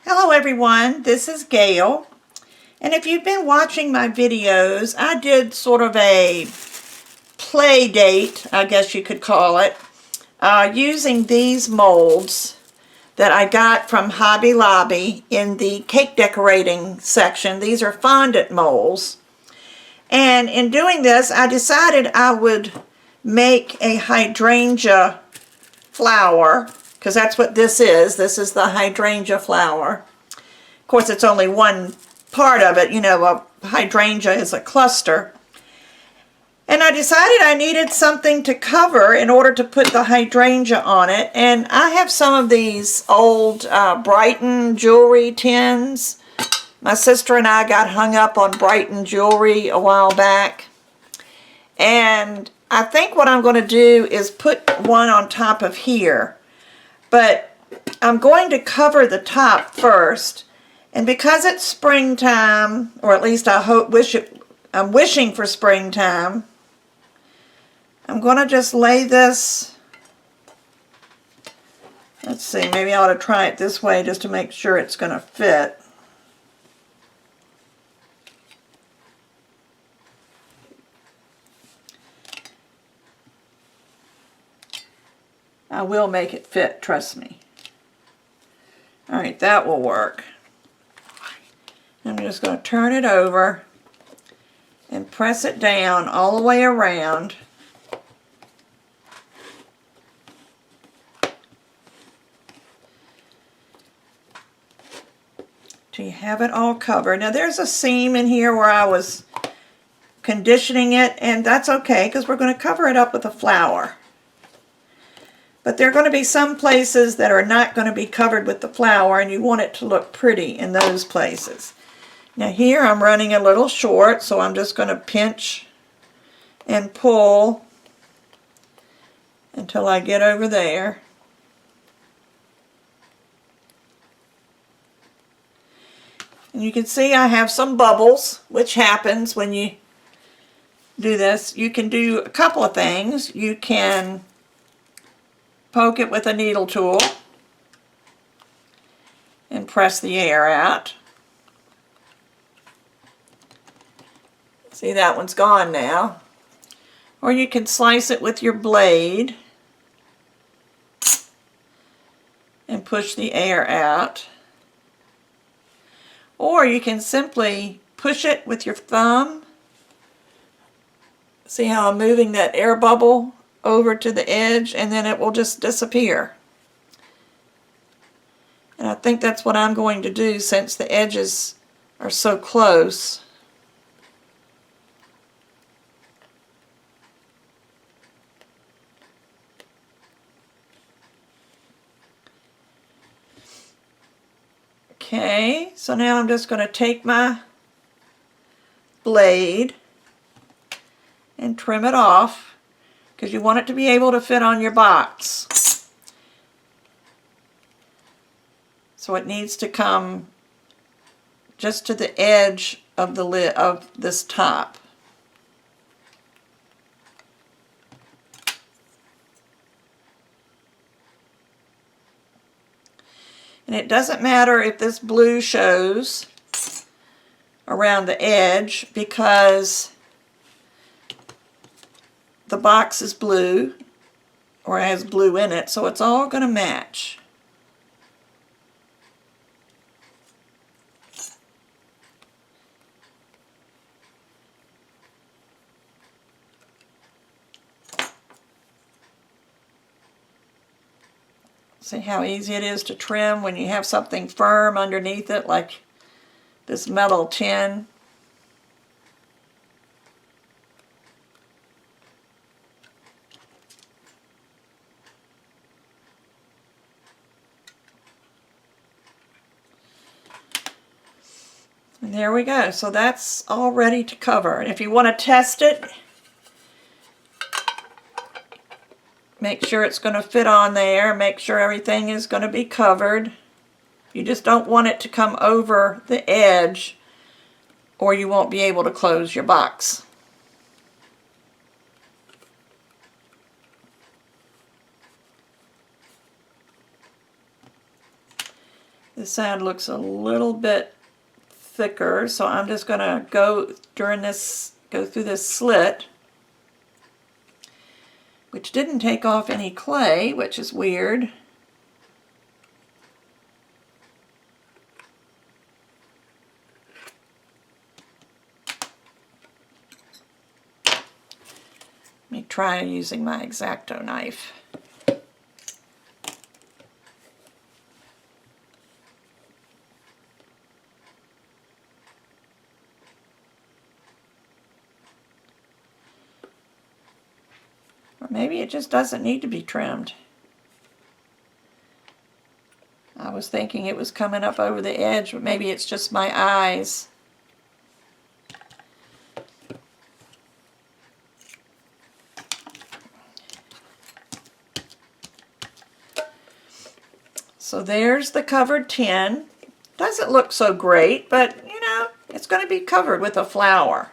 Hello everyone, this is Gayle, and if you've been watching my videos, I did sort of a play date, I guess you could call it, using these molds that I got from Hobby Lobby in the cake decorating section. These are fondant molds, and in doing this I decided I would make a hydrangea flower, because that's what this is. This is the hydrangea flower. Of course, it's only one part of it. You know, a hydrangea is a cluster. And I decided I needed something to cover in order to put the hydrangea on it. And I have some of these old Brighton jewelry tins. My sister and I got hung up on Brighton jewelry a while back. And I think what I'm going to do is put one on top of here. But I'm going to cover the top first. And because it's springtime, or at least I'm wishing for springtime, I'm going to just lay this, let's see, maybe I ought to try it this way just to make sure it's going to fit. I will make it fit, trust me. Alright, that will work. I'm just going to turn it over and press it down all the way around. Till you have it all covered. Now there's a seam in here where I was conditioning it, and that's okay because we're going to cover it up with a flower. But there are going to be some places that are not going to be covered with the flower, and you want it to look pretty in those places. Now here I'm running a little short, so I'm just going to pinch and pull until I get over there. And you can see I have some bubbles, which happens when you do this. You can do a couple of things. You can poke it with a needle tool and press the air out. See, that one's gone now. Or you can slice it with your blade and push the air out. Or you can simply push it with your thumb. See how I'm moving that air bubble over to the edge, and then it will just disappear. And I think that's what I'm going to do since the edges are so close. Okay, so now I'm just going to take my blade and trim it off because you want it to be able to fit on your box. So it needs to come just to the edge of the lid of this top. And it doesn't matter if this blue shows around the edge because the box is blue or has blue in it, so it's all going to match. See how easy it is to trim when you have something firm underneath it, like this metal tin. And there we go. So that's all ready to cover. And if you want to test it, make sure it's going to fit on there. Make sure everything is going to be covered. You just don't want it to come over the edge or you won't be able to close your box. This side looks a little bit thicker, so I'm just going to go through this slit, which didn't take off any clay, which is weird. Let me try using my X-Acto knife. Or maybe it just doesn't need to be trimmed. I was thinking it was coming up over the edge, but maybe it's just my eyes. So there's the covered tin. Doesn't look so great, but you know, it's going to be covered with a flower.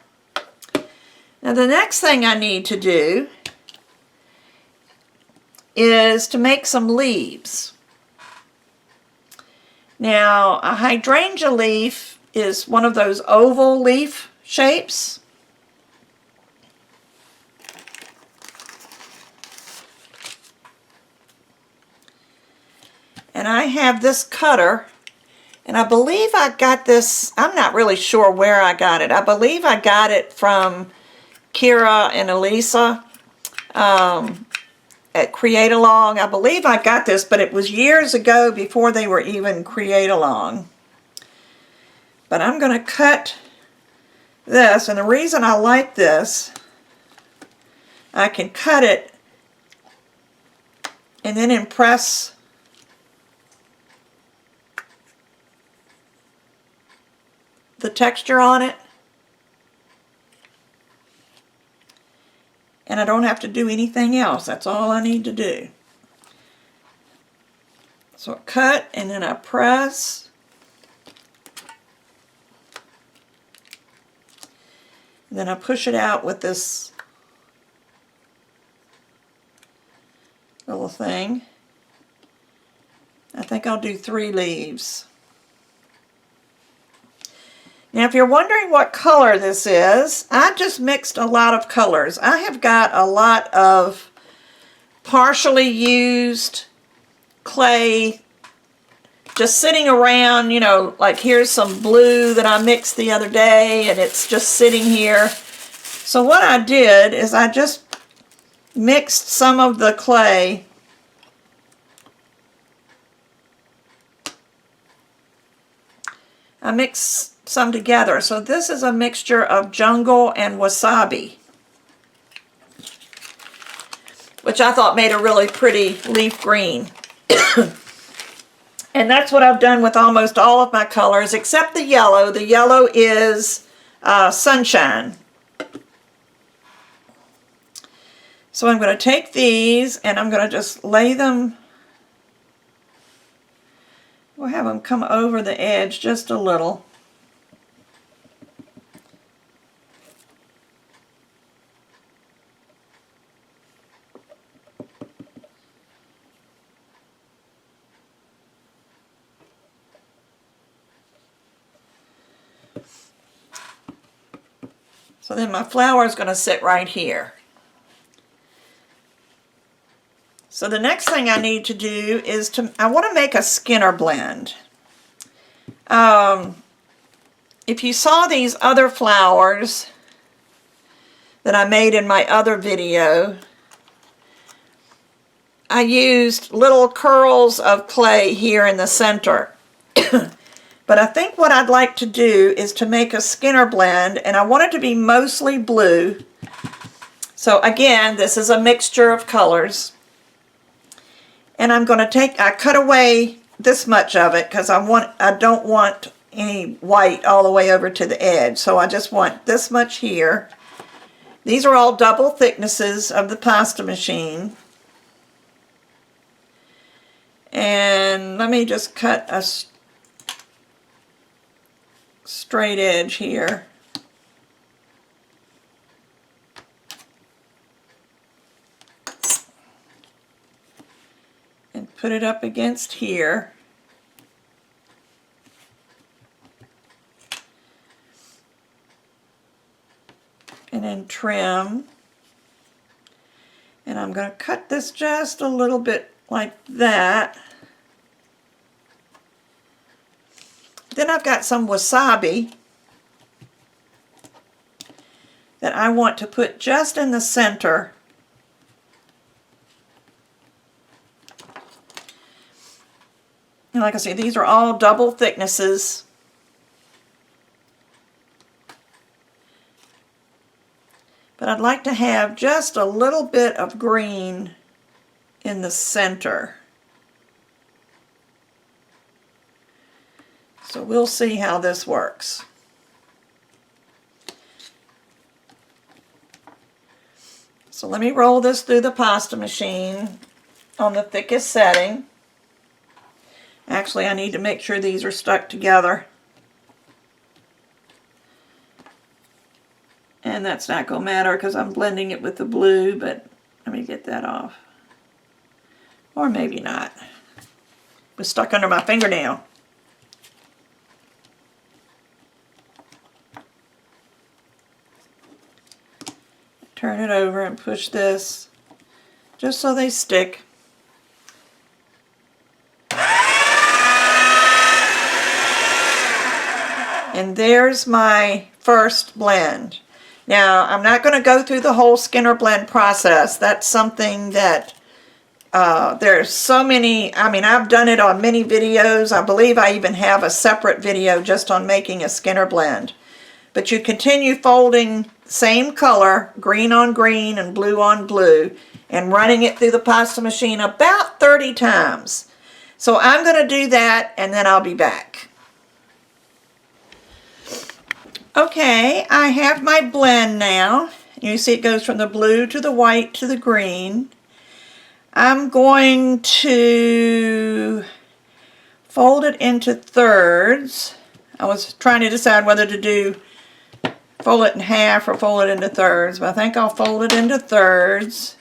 Now the next thing I need to do is to make some leaves. Now a hydrangea leaf is one of those oval leaf shapes. And I have this cutter, and I believe I got this, I'm not really sure where I got it. I believe I got it from Kira and Elisa at Create Along. I believe I got this, but it was years ago before they were even Create Along. But I'm going to cut this, and the reason I like this, I can cut it and then impress the texture on it. And I don't have to do anything else. That's all I need to do. So I cut and then I press. And then I push it out with this little thing. I think I'll do 3 leaves. Now if you're wondering what color this is, I just mixed a lot of colors. I have got a lot of partially used clay just sitting around, you know, like here's some blue that I mixed the other day and it's just sitting here. So what I did is I just mixed some of the clay some together. So this is a mixture of jungle and wasabi, which I thought made a really pretty leaf green. And that's what I've done with almost all of my colors except the yellow. The yellow is sunshine. So I'm going to take these and I'm going to just lay them, we'll have them come over the edge just a little. So then my flower is going to sit right here. So the next thing I need to do is I want to make a Skinner blend. If you saw these other flowers that I made in my other video, I used little curls of clay here in the center. But I think what I'd like to do is to make a Skinner blend, and I want it to be mostly blue. So again, this is a mixture of colors. And I'm going to I cut away this much of it because I don't want any white all the way over to the edge. So I just want this much here. These are all double thicknesses of the pasta machine. And let me just cut a straight edge here. And put it up against here. and then trim. And I'm going to cut this just a little bit like that. Then I've got some wasabi that I want to put just in the center. And like I say, these are all double thicknesses. But I'd like to have just a little bit of green in the center. So we'll see how this works. So let me roll this through the pasta machine on the thickest setting. Actually, I need to make sure these are stuck together. And that's not going to matter because I'm blending it with the blue, but let me get that off. Or maybe not. It was stuck under my fingernail. Turn it over and push this just so they stick. And there's my first blend. Now, I'm not going to go through the whole Skinner blend process. That's something that there's so many, I mean, I've done it on many videos. I believe I even have a separate video just on making a Skinner blend. But you continue folding same color, green on green and blue on blue, and running it through the pasta machine about 30 times. So I'm going to do that and then I'll be back. Okay, I have my blend now. You see it goes from the blue to the white to the green. I'm going to fold it into thirds. I was trying to decide whether to fold it in half or fold it into thirds, but I think I'll fold it into thirds.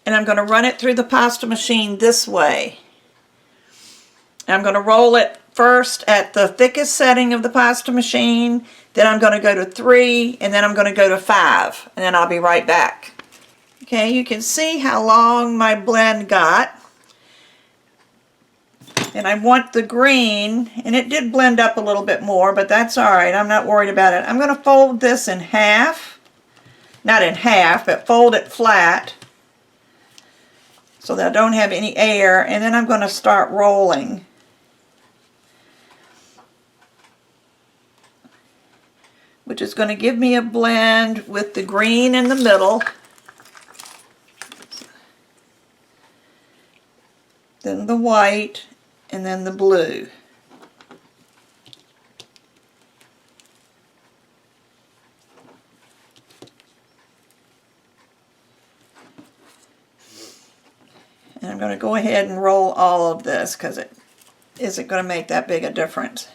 And I'm going to run it through the pasta machine this way. I'm going to roll it first at the thickest setting of the pasta machine, then I'm going to go to 3, and then I'm going to go to 5, and then I'll be right back. Okay, you can see how long my blend got. And I want the green, and it did blend up a little bit more, but that's all right. I'm not worried about it. I'm going to fold this in half. Not in half, but fold it flat so that I don't have any air, and then I'm going to start rolling. Which is going to give me a blend with the green in the middle. Then the white, and then the blue. And I'm going to go ahead and roll all of this because it isn't going to make that big a difference.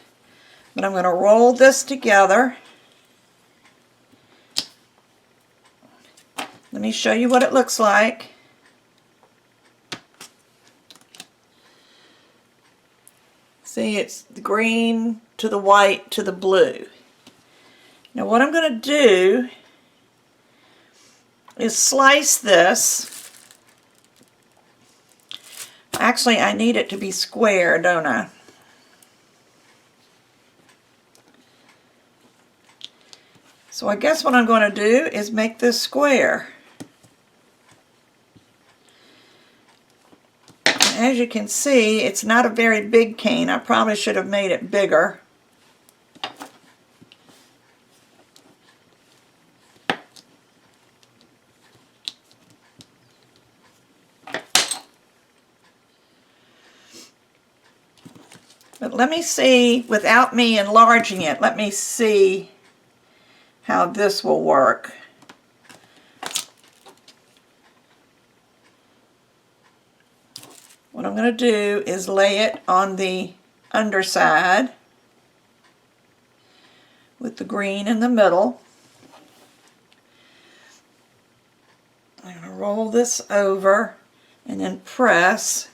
But I'm going to roll this together. Let me show you what it looks like. See, it's the green to the white to the blue. Now what I'm going to do is slice this. Actually, I need it to be square, don't I? So I guess what I'm going to do is make this square. As you can see, it's not a very big cane. I probably should have made it bigger. But let me see, without me enlarging it, let me see how this will work. What I'm going to do is lay it on the underside with the green in the middle. I'm going to roll this over and then press.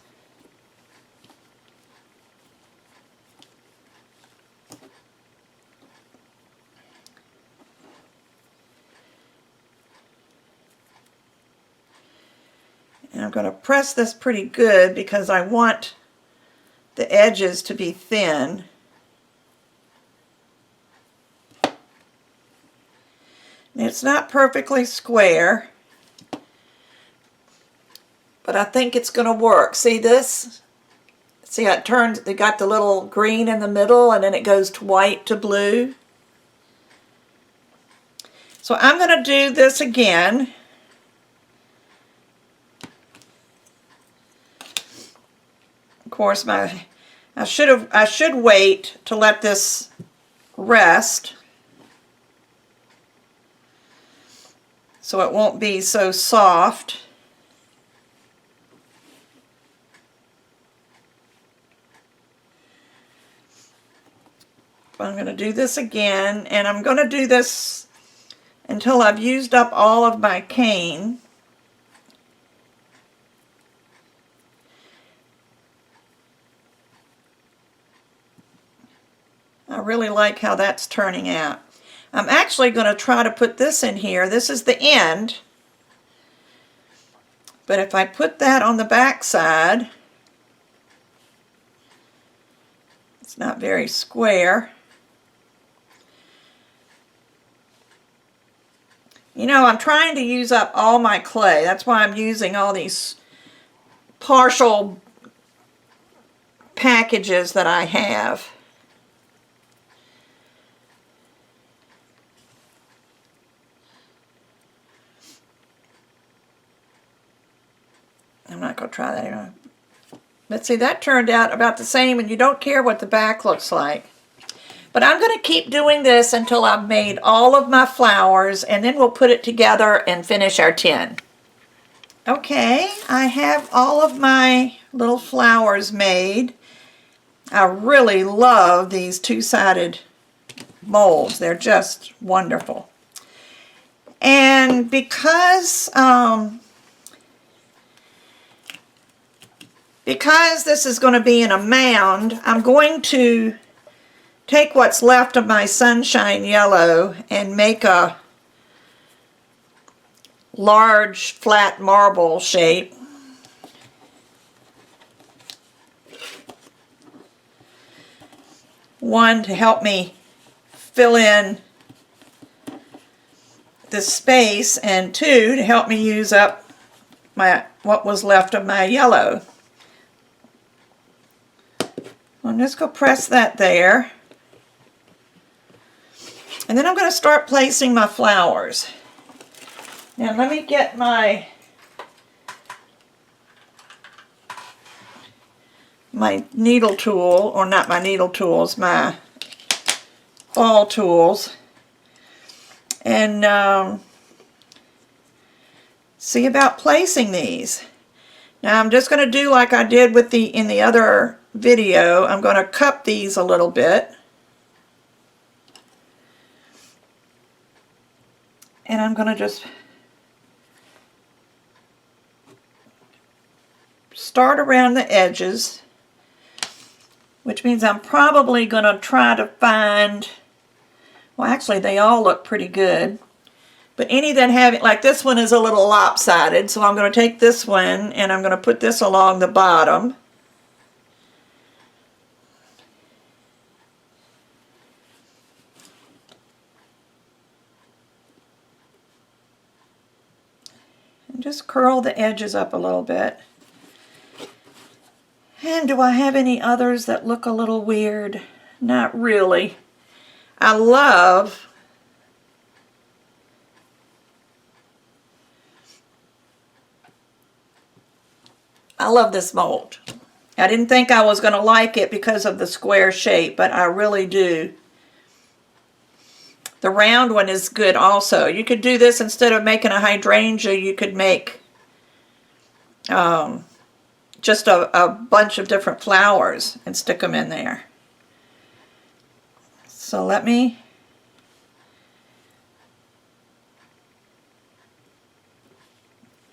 And I'm going to press this pretty good because I want the edges to be thin. And it's not perfectly square, but I think it's going to work. See this? See how it turns, it got the little green in the middle and then it goes to white to blue. So I'm going to do this again. Of course, I should wait to let this rest so it won't be so soft. I'm going to do this again, and I'm going to do this until I've used up all of my cane. I really like how that's turning out. I'm actually going to try to put this in here. This is the end. But if I put that on the back side, it's not very square. You know, I'm trying to use up all my clay. That's why I'm using all these partial packages that I have. I'm not going to try that anymore. But see, that turned out about the same, and you don't care what the back looks like. But I'm going to keep doing this until I've made all of my flowers, and then we'll put it together and finish our tin. Okay, I have all of my little flowers made. I really love these two-sided molds. They're just wonderful. And because this is going to be in a mound, I'm going to take what's left of my sunshine yellow and make a large flat marble shape. One, to help me fill in the space, and two, to help me use up what was left of my yellow. I'm just going to press that there. And then I'm going to start placing my flowers. Now let me get my needle tool, or not my needle tools, my ball tools, and see about placing these. Now I'm just going to do like I did with in the other video. I'm going to cup these a little bit. And I'm going to just start around the edges, which means I'm probably going to try to find, well actually they all look pretty good, but any that have it, like this one is a little lopsided, so I'm going to take this one and I'm going to put this along the bottom. And just curl the edges up a little bit. And do I have any others that look a little weird? Not really. I love this mold. I didn't think I was going to like it because of the square shape, but I really do. The round one is good also. You could do this instead of making a hydrangea. You could make just a bunch of different flowers and stick them in there. So let me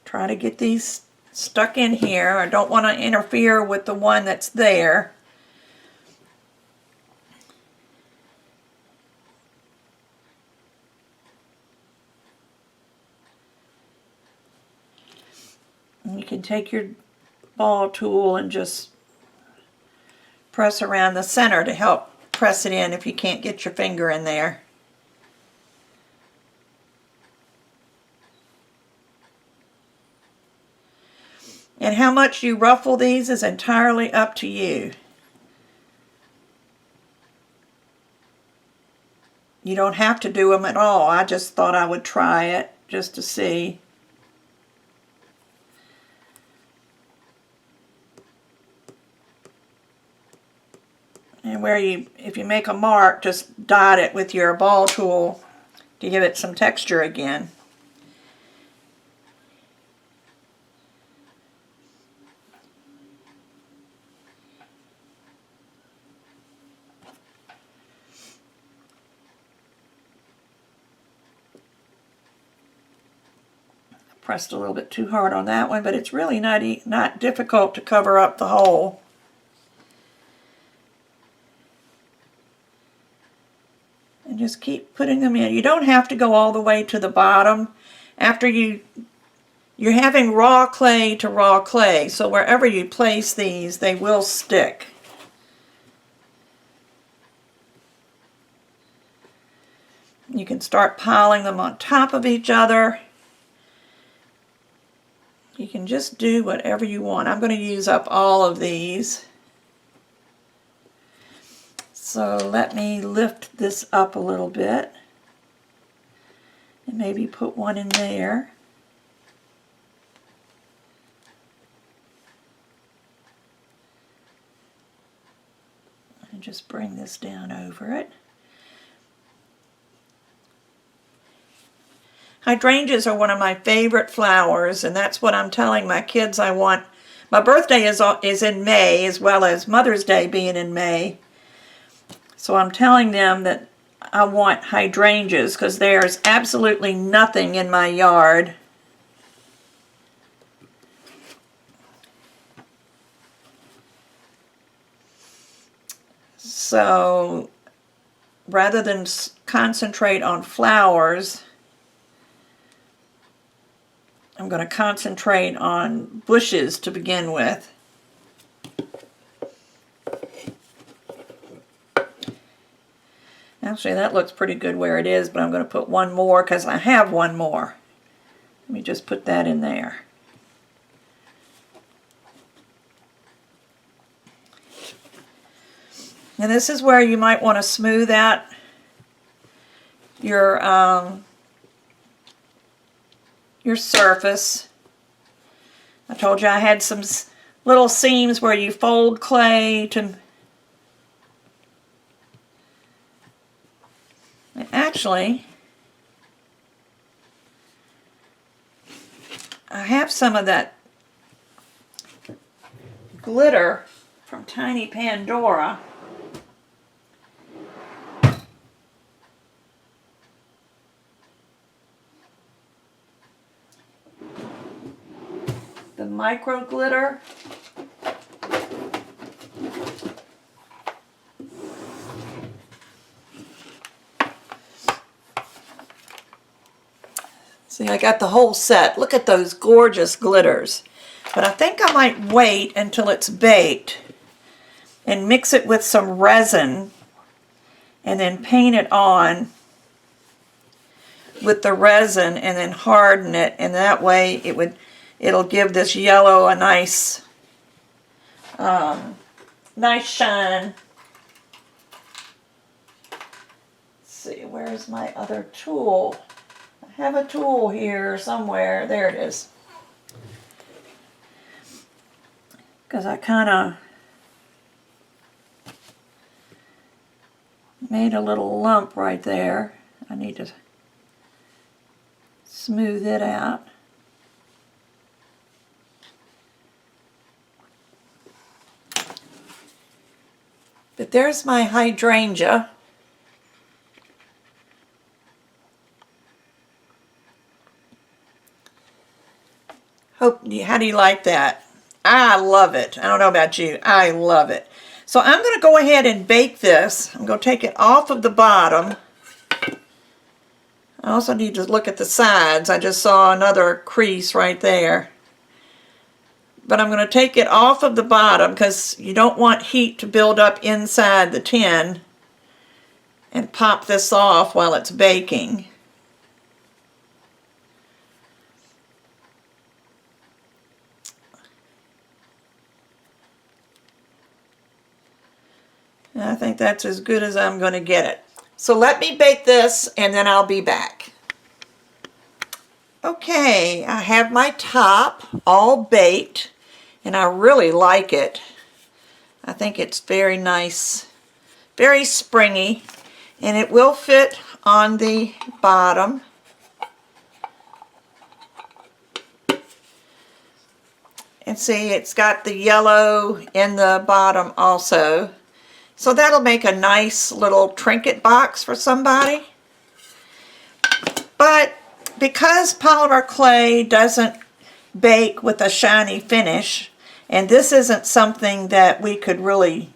try to get these stuck in here. I don't want to interfere with the one that's there. And you can take your ball tool and just press around the center to help press it in if you can't get your finger in there. And how much you ruffle these is entirely up to you. You don't have to do them at all. I just thought I would try it just to see. And if you make a mark, just dot it with your ball tool to give it some texture again. Pressed a little bit too hard on that one, but it's really not difficult to cover up the hole. And just keep putting them in. You don't have to go all the way to the bottom. After you're having raw clay to raw clay, so wherever you place these, they will stick. You can start piling them on top of each other. You can just do whatever you want. I'm going to use up all of these. So let me lift this up a little bit and maybe put one in there. And just bring this down over it. Hydrangeas are one of my favorite flowers, and that's what I'm telling my kids I want. My birthday is in May, as well as Mother's Day being in May. So I'm telling them that I want hydrangeas because there's absolutely nothing in my yard. So rather than concentrate on flowers, I'm going to concentrate on bushes to begin with. Actually, that looks pretty good where it is, but I'm going to put one more because I have one more. Let me just put that in there. And this is where you might want to smooth out your surface. I told you I had some little seams where you fold clay to... Actually, I have some of that glitter from Tiny Pandora. The micro glitter. See, I got the whole set. Look at those gorgeous glitters. But I think I might wait until it's baked and mix it with some resin and then paint it on with the resin and then harden it, and that way it'll give this yellow a nice nice shine. Let's see, where's my other tool? I have a tool here somewhere. There it is. Because I kind of made a little lump right there. I need to smooth it out. But there's my hydrangea. How do you like that? I love it. I don't know about you. I love it. So I'm going to go ahead and bake this. I'm going to take it off of the bottom. I also need to look at the sides. I just saw another crease right there. but I'm going to take it off of the bottom because you don't want heat to build up inside the tin, and pop this off while it's baking. And I think that's as good as I'm going to get it. So let me bake this and then I'll be back. Okay, I have my top all baked and I really like it. I think it's very nice, very springy, and it will fit on the bottom. And see, it's got the yellow in the bottom also. So that'll make a nice little trinket box for somebody. But because polymer clay doesn't bake with a shiny finish, and this isn't something that we could really,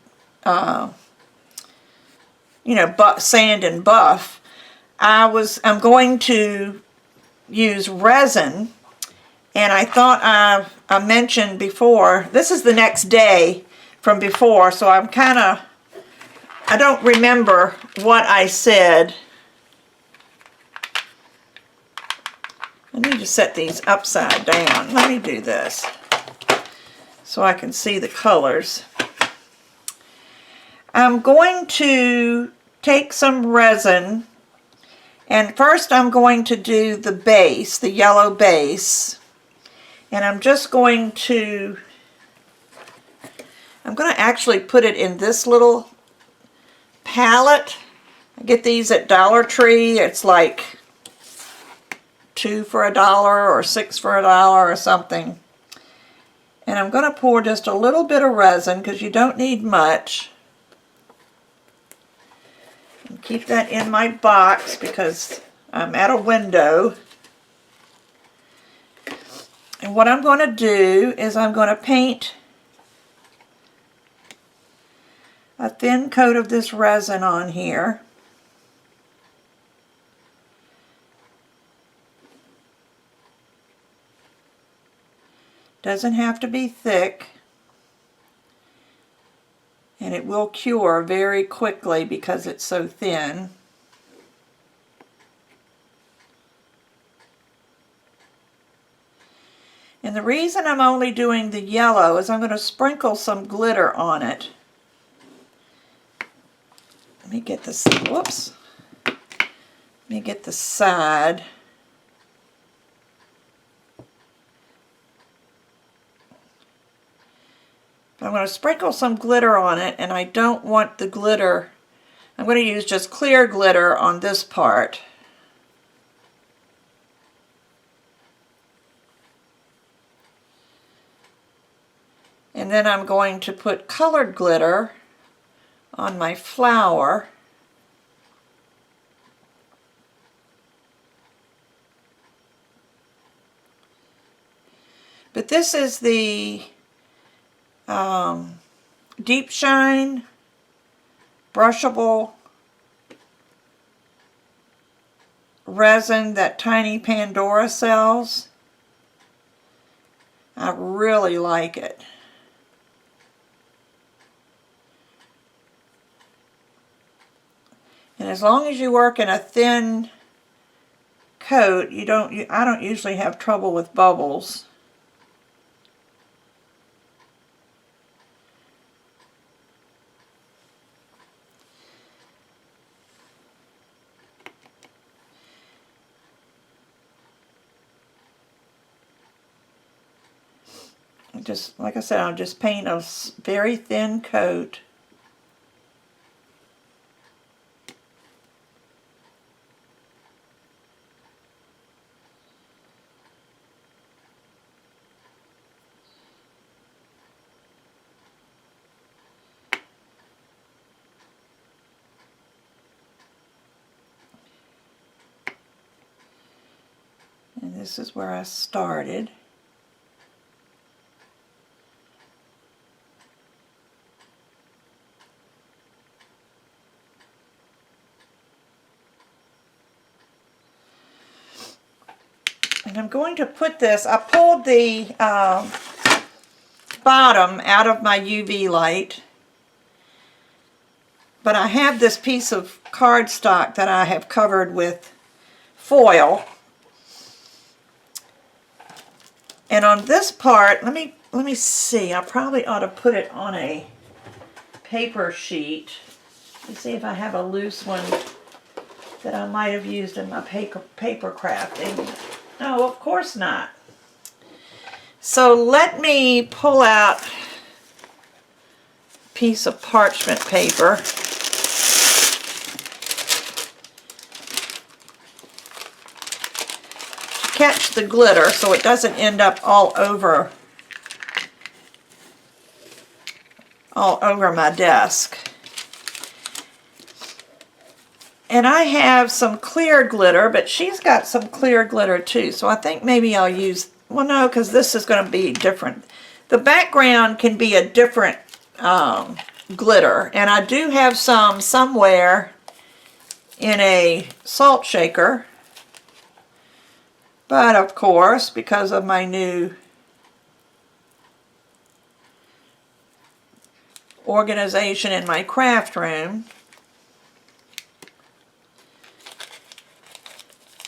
you know, sand and buff, I'm going to use resin. And I thought I mentioned before, this is the next day from before, so I don't remember what I said. I need to set these upside down. Let me do this so I can see the colors. I'm going to take some resin, and first I'm going to do the base, the yellow base. And I'm going to actually put it in this little palette. I get these at Dollar Tree. It's like 2 for $1 or 6 for $1 or something. And I'm going to pour just a little bit of resin because you don't need much. And keep that in my box because I'm at a window. And what I'm going to do is I'm going to paint a thin coat of this resin on here. Doesn't have to be thick. And it will cure very quickly because it's so thin. And the reason I'm only doing the yellow is I'm going to sprinkle some glitter on it. Let me get this, whoops. Let me get the side. I'm going to sprinkle some glitter on it, and I don't want the glitter. I'm going to use just clear glitter on this part. And then I'm going to put colored glitter on my flower. But this is the Deep Shine brushable resin that Tiny Pandora sells. I really like it. And as long as you work in a thin coat, I don't usually have trouble with bubbles. Just like I said, I'll just paint a very thin coat. And this is where I started. And I'm going to put this, I pulled the bottom out of my UV light. But I have this piece of cardstock that I have covered with foil. And on this part, let me see. I probably ought to put it on a paper sheet. Let's see if I have a loose one that I might have used in my paper crafting. No, of course not. So let me pull out a piece of parchment paper. Catch the glitter so it doesn't end up all over my desk. And I have some clear glitter, but she's got some clear glitter too, so I think maybe I'll use, well no, because this is going to be different. The background can be a different glitter, and I do have some somewhere in a salt shaker. But of course, because of my new organization in my craft room,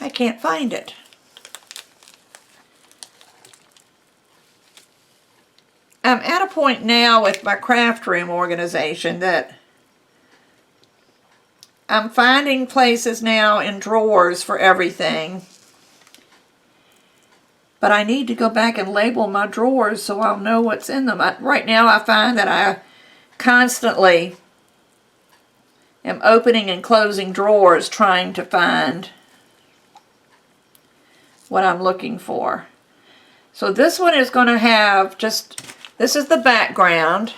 I can't find it. I'm at a point now with my craft room organization that I'm finding places now in drawers for everything. But I need to go back and label my drawers so I'll know what's in them. Right now I find that I constantly am opening and closing drawers trying to find what I'm looking for. So this one is going to have just, this is the background.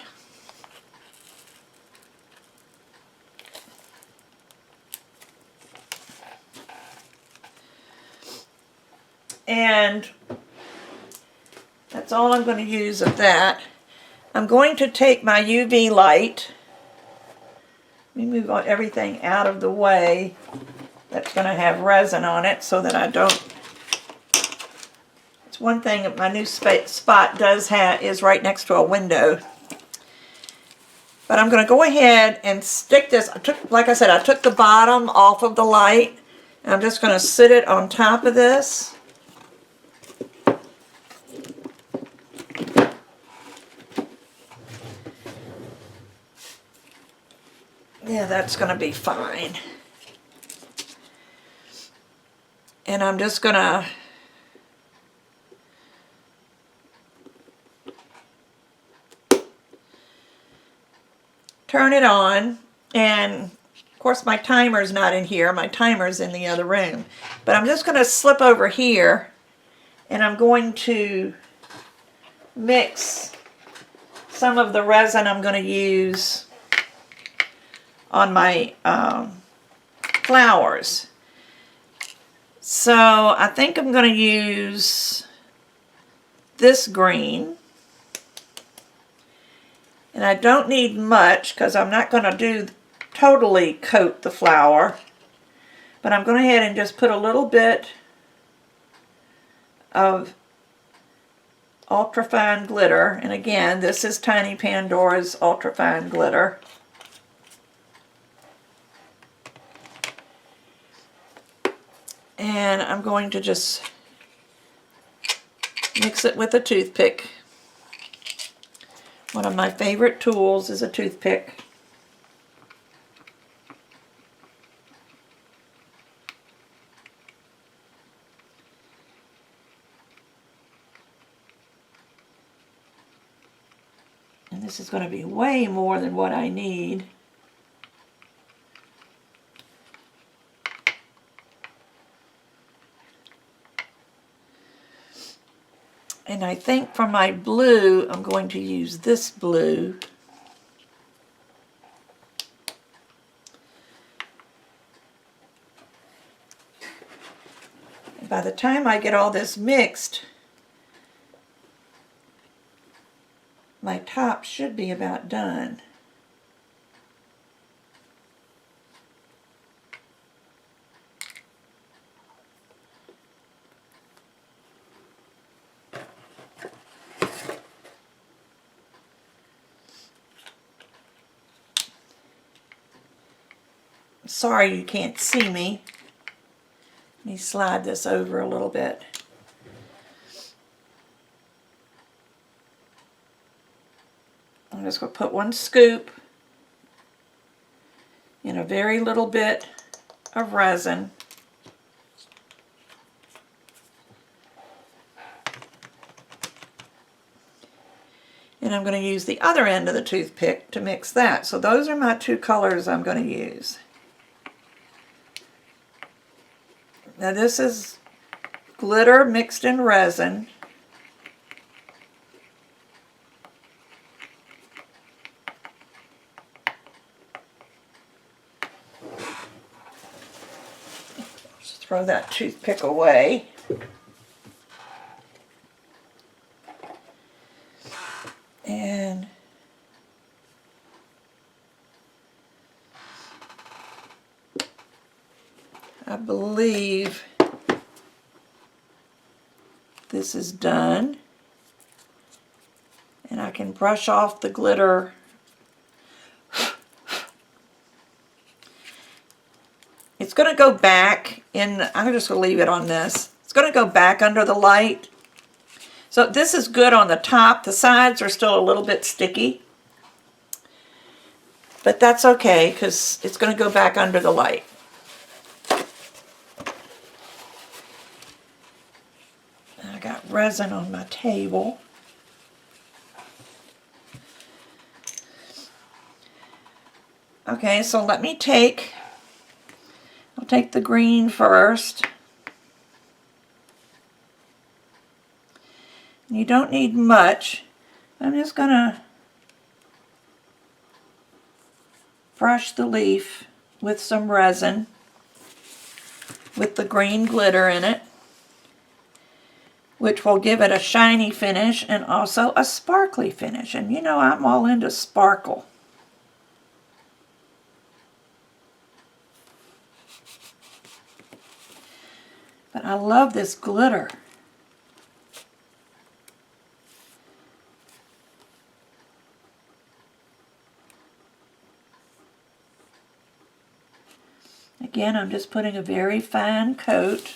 And that's all I'm going to use of that. I'm going to take my UV light. Let me move everything out of the way that's going to have resin on it so that I don't. It's one thing that my new spot does have is right next to a window. But I'm going to go ahead and stick this. Like I said, I took the bottom off of the light. And I'm just going to sit it on top of this. Yeah, that's going to be fine. And I'm just going to turn it on. And of course my timer's not in here. My timer's in the other room. But I'm just going to slip over here and I'm going to mix some of the resin I'm going to use on my flowers. So I think I'm going to use this green. And I don't need much because I'm not going to totally coat the flower. But I'm going to go ahead and just put a little bit of ultrafine glitter. And again, this is Tiny Pandora's ultrafine glitter. And I'm going to just mix it with a toothpick. One of my favorite tools is a toothpick. And this is going to be way more than what I need. And I think for my blue, I'm going to use this blue. And by the time I get all this mixed, my top should be about done. sorry you can't see me. Let me slide this over a little bit. I'm just going to put 1 scoop in a very little bit of resin. And I'm going to use the other end of the toothpick to mix that. So those are my 2 colors I'm going to use. Now this is glitter mixed in resin. Just throw that toothpick away. And I believe this is done. And I can brush off the glitter. It's going to go back in, I'm just going to leave it on this. It's going to go back under the light. So this is good on the top. The sides are still a little bit sticky. But that's okay because it's going to go back under the light. I got resin on my table. Okay, so let me I'll take the green first. You don't need much. I'm just going to brush the leaf with some resin with the green glitter in it, which will give it a shiny finish and also a sparkly finish. And you know I'm all into sparkle. But I love this glitter. Again, I'm just putting a very fine coat.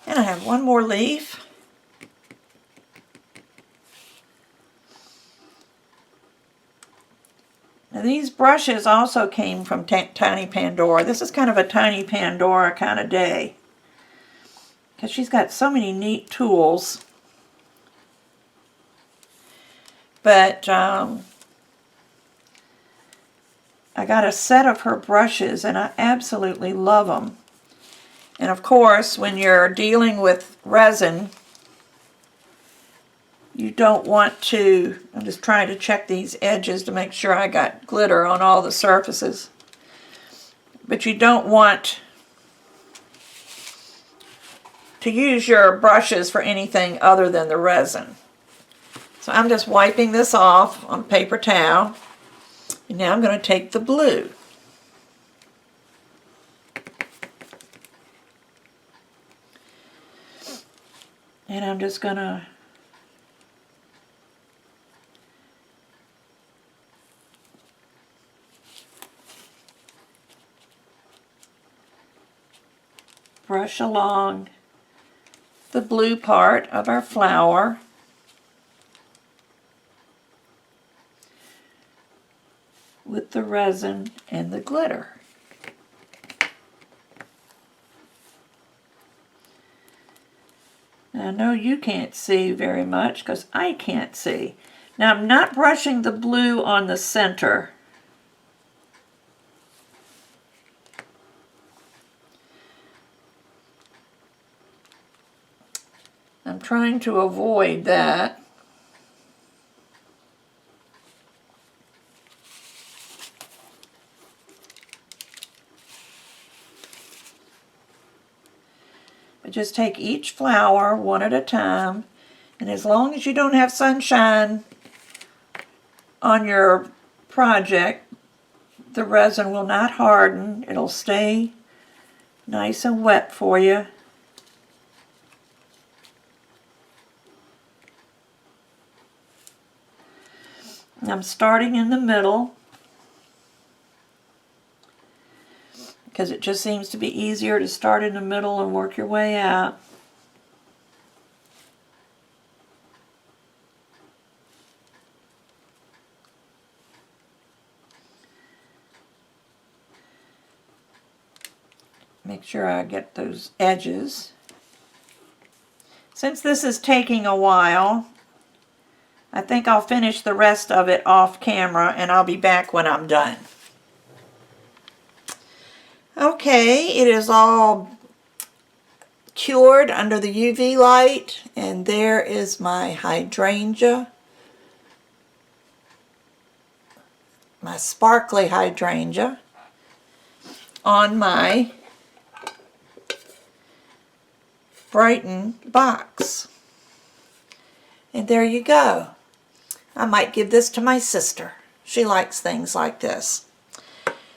And I have 1 more leaf. Now these brushes also came from Tiny Pandora. This is kind of a Tiny Pandora kind of day, because she's got so many neat tools. But I got a set of her brushes and I absolutely love them. And of course, when you're dealing with resin, you don't want to, I'm just trying to check these edges to make sure I got glitter on all the surfaces. But you don't want to use your brushes for anything other than the resin. So I'm just wiping this off on paper towel. And now I'm going to take the blue. And I'm just going to brush along the blue part of our flower. With the resin and the glitter. Now, I know you can't see very much because I can't see. Now I'm not brushing the blue on the center. I'm trying to avoid that. Just take each flower one at a time And as long as you don't have sunshine on your project, the resin will not harden. It'll stay nice and wet for you. I'm starting in the middle because it just seems to be easier to start in the middle and work your way out. Make sure I get those edges. Since this is taking a while, I think I'll finish the rest of it off camera and I'll be back when I'm done. Okay, it is all cured under the UV light, and there is my hydrangea, my sparkly hydrangea on my Brighton box. And there you go. I might give this to my sister. She likes things like this.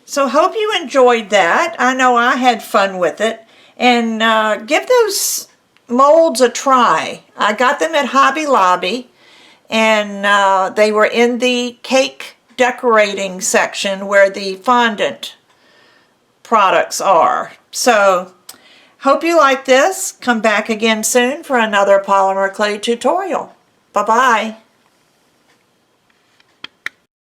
So hope you enjoyed that. I know I had fun with it. And give those molds a try. I got them at Hobby Lobby, and they were in the cake decorating section where the fondant products are. So hope you like this. Come back again soon for another polymer clay tutorial. Bye-bye.